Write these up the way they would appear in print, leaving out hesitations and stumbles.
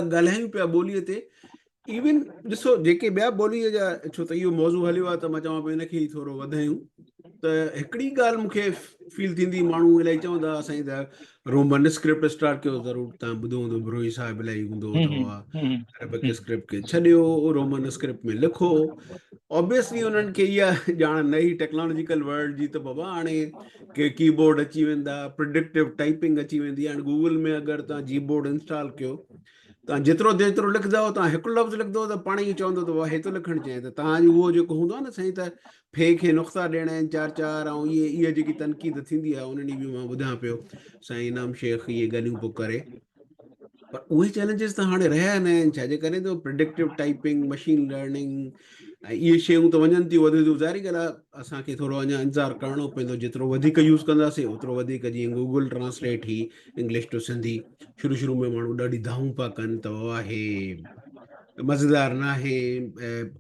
ॻाल्हायूं पिया ॿोलीअ ते, इवन ॾिसो जेके ॿिया ॿोलीअ जा, छो त इहो मौज़ू हलियो आहे त मां चवां पियो हिनखे ई थोरो वधायूं। त हिकिड़ी ॻाल्हि मूंखे फील थींदी, माण्हू इलाही चवंदा असांजी त रोमन स्क्रिप्ट स्टार्ट कयो, ज़रूरु तव्हां ॿुधो हूंदो ब्रोही साहिबु इलाही हूंदो अथव, अरबिक स्क्रिप्ट खे छॾियो, रोमन स्क्रिप्ट में लिखो। ऑब्वियसली उन्हनि खे इहा ॼाण नई टेक्नोलॉजिकल वर्ल्ड जी, त बाबा हाणे के कीबोर्ड अची वेंदा, प्रिडिक्टिव टाइपिंग अची वेंदी। हाणे गूगल में अगरि तव्हां जीबोर्ड इंस्टॉल कयो, तव्हां जेतिरो लिखंदव, तव्हां हिकु लफ़्ज़ु लिखंदव त पाण ई चवंदो त वाह हे थो लिखणु चाहे, त तव्हांजो उहो जेको हूंदो आहे न साईं, त फे खे नुक़्ता ॾियणा आहिनि 4-4, ऐं इहा जेकी तनक़ीद थींदी आहे उन ॾींहुं बि मां ॿुधां पियो साईं इनाम शेख इहे ॻाल्हियूं पियो करे। पर उहे चैलेंजिस त हाणे रहिया न आहिनि, छाजे करे त प्रिडिक्टिव टाइपिंग, मशीन लर्निंग ऐं इहे शयूं त वञनि थियूं वधे थियूं। ज़ाहिरी ॻाल्हि आहे असांखे थोरो अञा इंतज़ारु करिणो पवंदो, जेतिरो वधीक यूज़ कंदासीं ओतिरो वधीक, जीअं गूगल ट्रांसलेट ही इंग्लिश टू सिंधी, शुरू में माण्हू ॾाढी धाऊं पिया कनि त आहे मज़ेदार न आहे,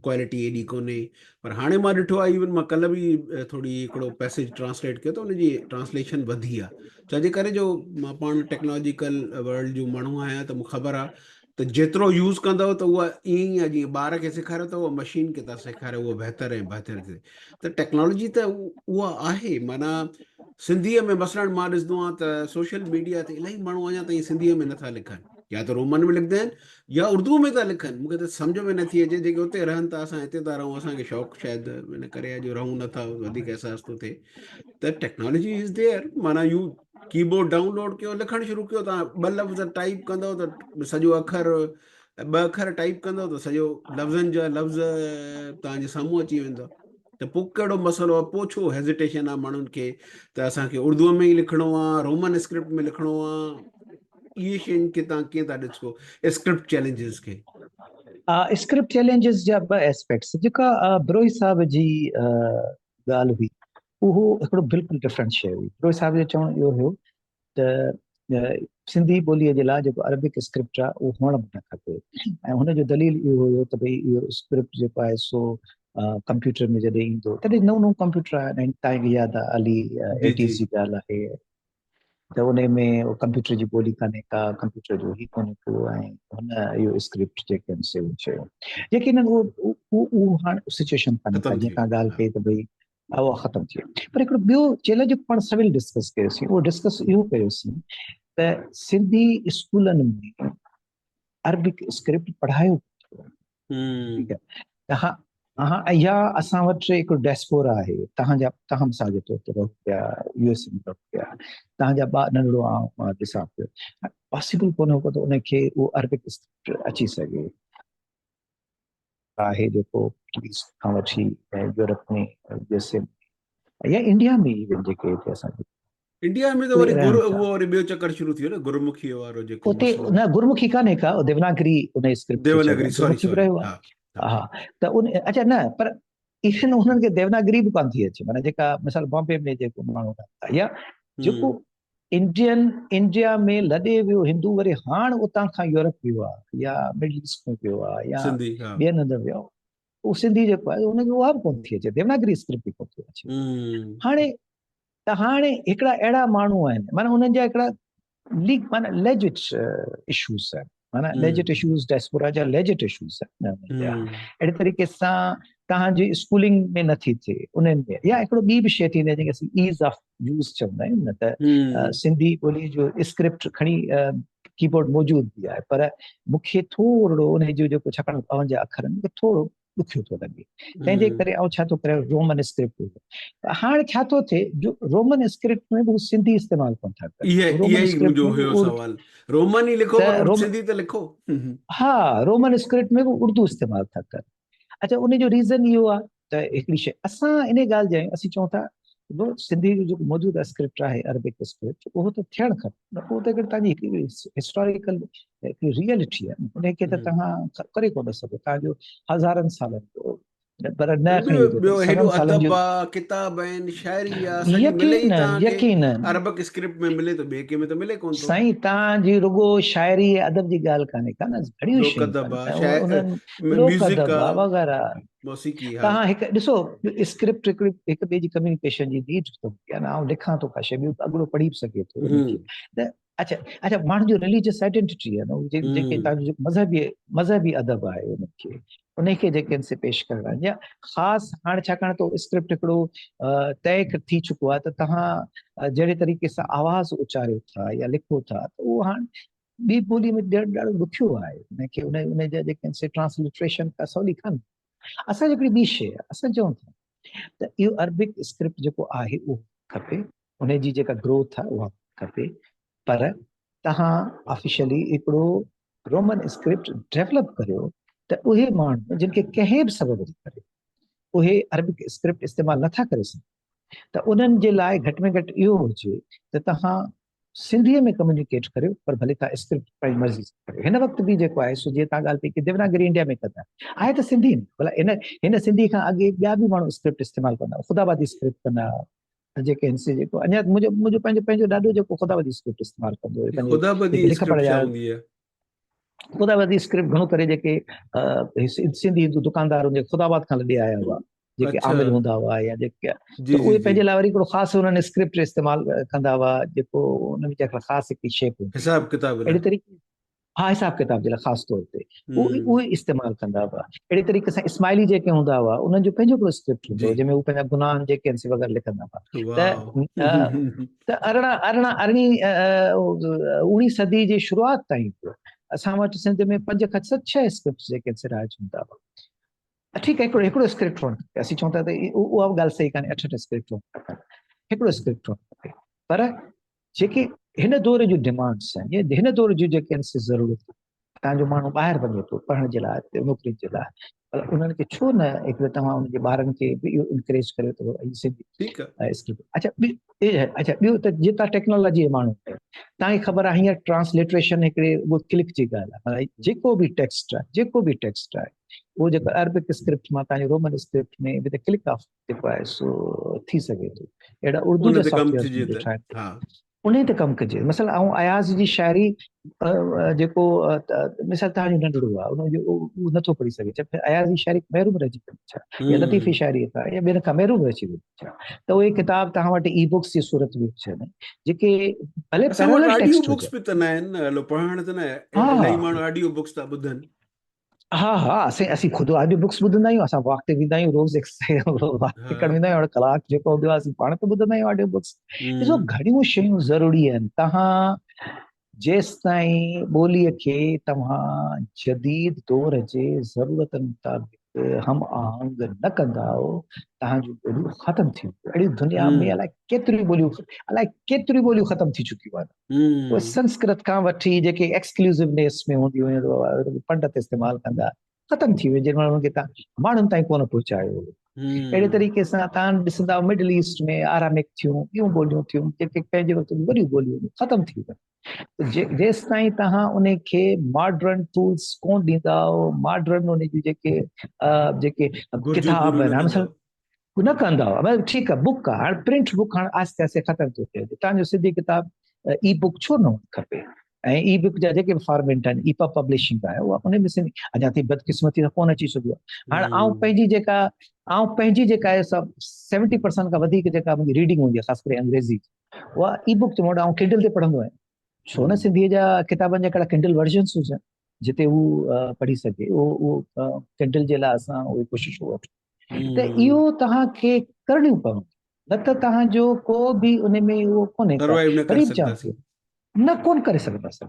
क्वालिटी एॾी कोन्हे। पर हाणे मां ॾिठो आहे, इवन मां कल्ह बि थोरी हिकिड़ो पैसेज ट्रांसलेट कयो त उनजी ट्रांसलेशन वधी आहे, छाजे करे जो मां पाण टेक्नोलॉजिकल वर्ल्ड जो माण्हू आहियां, त मूंखे ख़बर आहे त जेतिरो यूज़ कंदव त उहा ईअं ई आहे, जीअं ॿार खे सेखारियो त उहा मशीन खे था सेखारियो, उहो बहितर ऐं बहितर थिए। त टेक्नोलॉजी त उहा आहे। माना सिंधीअ में मसइलनि मां ॾिसंदो आहियां त सोशल मीडिया ते इलाही माण्हू अञा ताईं सिंधीअ में नथा लिखनि, या त रोमन में लिखंदा आहिनि या उर्दू में था लिखनि। मूंखे त सम्झ में नथी अचे, जेके उते रहनि था, असां हिते था रहूं, असांखे शौक़ु शायदि इन करे अॼु रहूं नथा, वधीक अहसासु थो थिए त टेक्नोलॉजी इज़ देयर। माना यू कीबोर्ड डाउनलोड कयो, लिखणु शुरू कयो, तव्हां 2 लफ़्ज़ टाइप कंदव त सॼो अखर, 2 अखर टाइप कंदव त सॼो लफ़्ज़नि जा लफ़्ज़ तव्हांजे साम्हूं अची वेंदव। त पोइ कहिड़ो मसइलो आहे, पोइ छो हेज़िटेशन आहे माण्हुनि खे त असांखे उर्दूअ में ई लिखिणो आहे, रोमन स्क्रिप्ट में लिखिणो आहे। इहे शयुनि खे तव्हां कीअं था ॾिसो, स्क्रिप्ट चैलेंजिस खे? स्क्रिप्ट चैलेंजिस जा 2 एस्पेक्ट्स, जेका ब्रोही साहब जी ॻाल्हि हुई, उहो हिकिड़ो बिल्कुलु डिफरेंट शइ हुई। ब्रोही साहब जो चवणु इहो हुयो त सिंधी ॿोलीअ जे लाइ जेको अरबिक स्क्रिप्ट आहे उहो हुअणु बि न खपे, ऐं हुनजो दलील इहो हुयो त भई इहो स्क्रिप्ट जेको आहे सो कंप्यूटर में जॾहिं ईंदो, तॾहिं नओं कंप्यूटर आहे, तव्हांखे यादि आहे अर्ली 80s जी ॻाल्हि आहे, त उन में कंप्यूटर जी ॿोली कान्हे का, कंप्यूटर जो ई कोन्हे को, ऐं हुन इहो स्क्रिप्ट जेके आहिनि से शयूं, यकीननि उहो हाणे सिचुएशन कान्हे का, जीअं तव्हां ॻाल्हि कई त भई उहा ख़तमु थी वियो। पर हिकिड़ो ॿियो चैलेंज पाण सवेल डिस्कस कयोसीं, उहो डिस्कस इहो कयोसीं त सिंधी स्कूलनि में अरबिक स्क्रिप्ट पढ़ायो, ठीकु आहे, हा हा, या असां वटि हिकिड़ो डेस्पोरा आहे, तव्हां मिसाल जे तौर ते रहो पिया USA में रहो पिया, तव्हांजा ॿार नंढड़ो आहे, मां ॾिसां पियो, पॉसिबल कोन्हे को त उनखे उहो अरबिक स्क्रिप्ट अची सघे, आहे जेको खां वठी यूरोप में, USA में या इंडिया में, इवन जेके हिते असांखे इंडिया में त वरी उहो वरी ॿियो चक्कर शुरू थी वियो न, गुरुमुखी वारो जेको उते न गुरुमुखी कान्हे का, देवनागरी उन स्क्रिप्ट देवनागरी, सॉरी रहियो आहे। हा, त उन अच्छा न, पर इवन उन्हनि खे देवनागरी बि कान थी अचे, माना जेका मिसाल बॉम्बे में जेको माण्हू रहंदा, या जेको इंडिया में लॾे वियो हिंदू वरी हाणे उतां खां यूरोप वियो आहे, या मिडल ईस्ट में वियो आहे, या ॿियनि हंधि वियो, उहो सिंधी जेको आहे उनखे उहा बि कोन थी अचे, देवनागरी स्क्रिप्ट बि कोन थी अचे। हाणे हिकिड़ा अहिड़ा माण्हू आहिनि, माना उन्हनि जा हिकिड़ा माना लेजिट इशूज़ आहिनि, माना लेजिट इशूज़, डेस्पोरा जा लेजिट इशूज़ आहिनि। अहिड़े तरीक़े सां तव्हांजी स्कूलिंग में नथी थिए उन्हनि में, या हिकिड़ो ॿी बि शइ थींदी आहे जंहिंखे असीं ईज़ ऑफ यूज़ चवंदा आहियूं न, त सिंधी ॿोली जो स्क्रिप्ट खणी कीबोर्ड मौजूदु बि आहे, पर मूंखे थोरो उन जो जेको छाकाणि अवनि जा अखर मूंखे थोरो ॾुखियो थो लॻे, तंहिंजे करे ऐं छा थो करे रोमन स्क्रिप्ट। हाणे छा थो थिए, जो रोमन स्क्रिप्ट में बि सिंधी इस्तेमालु कोन था कनि, रोमन ई लिखो पर सिंधी त लिखो, हा, रोमन स्क्रिप्ट में बि उर्दू इस्तेमालु था कनि। अच्छा, उन जो रीज़न इहो आहे त हिकिड़ी शइ असां इन ॻाल्हि जा आहियूं, असीं चऊं था सिंधी जो जेको मौजूदु स्क्रिप्ट आहे अरबिक स्क्रिप्ट, उहो त थियणु खपे, उहो त हिकिड़ी तव्हांजी हिकिड़ी हिस्टोरिकल हिकिड़ी रियलिटी आहे, उनखे त तव्हां करे कोन सघो, तव्हांजो हज़ारनि सालनि जो, पर न खणी ॿियो हेॾो अदब आहे, किताब आहिनि, शाइरी आहे, सॼी मिले ई तव्हांखे अरबिक स्क्रिप्ट में मिले थो, ॿिए कंहिं में त मिले कोन थो। साईं, तव्हांजी रुगो शाइरी अदब जी ॻाल्हि कान्हे का न, घणियूं शयूं वग़ैरह, तव्हां हिकु ॾिसो स्क्रिप्ट हिकु ॿिए जी कम्युनिकेशन जी नीड थो, आउं लिखां थो का शइ, ॿियो अॻिलो पढ़ी बि सघे थो, त अच्छा अच्छा, माण्हू जो रिलीजियस आइडेंटिटी आहे न, जेके हम्म तव्हांजो मज़हबी अदब आहे उनखे जेके आहिनि से पेश करणा या ख़ासि हाणे छाकाणि त स्क्रिप्ट हिकिड़ो तय थी चुको आहे त तव्हां जहिड़े तरीक़े सां आवाज़ उचारियो था या लिखो था त उहो हाणे ॿी ॿोली में ॾियणु ॾाढो ॾुखियो आहे उनखे उनजा जेके आहिनि से ट्रांसलिट्रेशन का सवली कान। असांजी हिकिड़ी ॿी शइ आहे, असां चऊं था त इहो अरबिक स्क्रिप्ट जेको आहे उहो खपे, उनजी जेका ग्रोथ आहे उहा खपे, पर तव्हां ऑफिशियली हिकिड़ो रोमन स्क्रिप्ट डेवलप करियो त उहे माण्हू जिन खे कंहिं बि सबब जे करे उहे अरबिक स्क्रिप्ट इस्तेमालु नथा करे सघनि त उन्हनि जे लाइ घटि में घटि इहो हुजे त तव्हां सिंधीअ में कम्युनिकेट करियो, पर भले तव्हां स्क्रिप्ट पंहिंजी मर्ज़ी सां करियो। हिन वक़्तु बि जेको आहे सो जीअं तव्हां ॻाल्हि कई कि देवनागरी इंडिया में कंदा आहे त सिंधी में, भला हिन सिंधी खां अॻे ॿिया बि माण्हू स्क्रिप्ट इस्तेमालु कंदा, ख़ुदाबादी स्क्रिप्ट कंदा जेके आहिनि से जेको अञा मुंहिंजो पंहिंजो ॾाढो जेको ख़ुदाबादी स्क्रिप्ट इस्तेमालु कंदो हुयो पंहिंजे ख़ुदाबदी जेके लिख पढ़ स्क्रिप्ट छा जा हूंदी आहे? ख़ुदाबादी स्क्रिप्ट घणो करे जेके सिंधी हिंदू दुकानदार हुन ख़ुदाबाद खां लॾे आया हुआ, जेके अच्छा आमिल हूंदा हुआ या जेके त जी जी उहे जी पंहिंजे लाइ वरी हिकिड़ो ख़ासि हुननि स्क्रिप्ट इस्तेमालु कंदा हुआ जेको उन में जेका ख़ासि हिकिड़ी शेप हूंदी हुई हिसाब किताब लाइ। अहिड़े तरीक़े हा हिसाब किताब जे लाइ ख़ासि तौर ते हम्म उहे इस्तेमालु कंदा हुआ। अहिड़े तरीक़े सां इस्माइली जेके हूंदा हुआ उन्हनि जो पंहिंजो हिकिड़ो स्क्रिप्ट हूंदो जी हो जंहिंमें उहे पंहिंजा गुनाह जेके आहिनि से वग़ैरह लिखंदा हुआ। वाह त उणिहीं सदी जी शुरूआति ताईं असां वटि सिंध में 5 खां 6 स्क्रिप्ट जेके आहिनि से राइज हूंदा हुआ। ठीकु आहे, हिकिड़ो स्क्रिप्ट हुअणु खपे, असीं चऊं था त उहा बि ॻाल्हि सही कान्हे, 8 स्क्रिप्ट हुअणु खपनि, हिकिड़ो स्क्रिप्ट हुअणु खपे। पर जेके हिन दौर जूं डिमांड्स आहिनि या हिन दौर जूं जेके आहिनि से ज़रूरत, तव्हांजो माण्हू ॿाहिरि वञे थो पढ़ण जे लाइ नौकिरी जे लाइ, पर उन्हनि खे छो न हिकिड़ो तव्हां उनजे ॿारनि खे बि इहो इनकरेज करियो त सिंधी ठीकु आहे। स्क्रिप्ट। अच्छा ॿियो त जीअं तव्हां टेक्नोलॉजी जे माण्हू आहियो, तव्हांखे ख़बर आहे हींअर ट्रांसलिट्रेशन हिकिड़े उहो क्लिक जी ॻाल्हि आहे, जेको बि टेक्स्ट आहे उहो जेको अरबिक स्क्रिप्ट मां तव्हांजे रोमन स्क्रिप्ट में विद क्लिक ऑफ जेको आहे सो थी सघे थो। अहिड़ा उर्दू उन जा ते कमु सॉफ्टवेयर थिजे त ॾिठा आहिनि हा उन ते कमु कजे। मसइला ऐं अयाज़ जी शाइरी जेको मिसाल तव्हांजो नंढड़ो आहे उनजो उहो नथो पढ़ी सघे, जबकि अयाज़ जी शाइरी महरूम रहिजी वई छा, या लतीफ़ी शाइरी का या ॿियनि खां महरूम रहिजी वई छा, त उहे किताब तव्हां वटि ई बुक्स जी सूरत में अचनि जेके भले असां वटि पैरेलल ऑडियो टेक्स्ट बुक्स हुजनि। बि त न आहिनि, हलो पढ़ण त न, हा इलाही माण्हू ऑडियो बुक्स था ॿुधनि। हा असीं ख़ुदि ऑडियो बुक्स ॿुधंदा आहियूं, असां वॉक ते वेंदा आहियूं, रोज़ वॉक ते हा करणु वेंदा आहियूं, कलाक जेको हूंदो आहे असीं पाण ते ॿुधंदा आहियूं ऑडियो बुक्स। ॾिसो हम्म घणियूं शयूं ज़रूरी आहिनि, तव्हां जेसि ताईं ॿोलीअ खे तव्हां जदीद दौर जे ज़रूरतनि मुताबिक़ हम आहंग न कंदा आहियो, तव्हांजूं ॿोलियूं ख़तमु थी वेंदियूं। अहिड़ी दुनिया में हम्म अलाए केतिरियूं ॿोलियूं ख़तमु थी चुकियूं आहिनि। उहे हम्म संस्कृत खां वठी जेके एक्सक्लूसिवनेस में हूंदियूं हुयूं पंडित इस्तेमालु कंदा, ख़तमु थी वियो जेॾी महिल हुनखे तव्हां माण्हुनि ताईं कोन पहुचायो। अहिड़े हम्म तरीक़े सां तव्हां ॾिसंदा मिडल ईस्ट में आरामिक थियूं, ॿियूं ॿोलियूं थियूं जेके पंहिंजे वक़्त में वॾियूं ॿोलियूं हुयूं ख़तमु थी वियूं। जेसि ताईं तव्हां उनखे मॉडर्न टूल्स कोन ॾींदा, मॉडर्न उनजी जेके घुर्जू किताब पूरियूं न आहिनि कंदव। न कंदा हुआ। ठीकु आहे, बुक आहे, हाणे प्रिंट बुक हाणे आस्ते आस्ते ख़तमु थो थिए, तव्हांजो सिंधी किताब ई बुक छो न हुअणु खपे। ऐं ई बुक जा जेके बि फॉर्मेट आहिनि, ईपा पब्लिशिंग आहे उहा उन में सिंधी अञा ताईं बदकिस्मती त कोन अची सघियो आहे। हाणे पंहिंजी जेका आहे सभु 70% खां वधीक जेका मुंहिंजी रीडिंग हूंदी आहे ख़ासि करे अंग्रेज़ी, उहा ई बुक ते मोड किंडल ते पढ़ंदो आहियां। छो न सिंधीअ जा किताबनि जा हिकिड़ा किंडल वर्जन्स हुजनि जिते हू पढ़ी सघे, उहो किंडल जे लाइ असां उहे कोशिशूं वठूं। त हम्म इहो तव्हांखे करणियूं पवंदियूं, न त तव्हांजो को बि उन में उहो कोन्हे का सर्वाइव न करे वरी बि चवां सघंदासीं। थो न कोन करे सघंदासीं।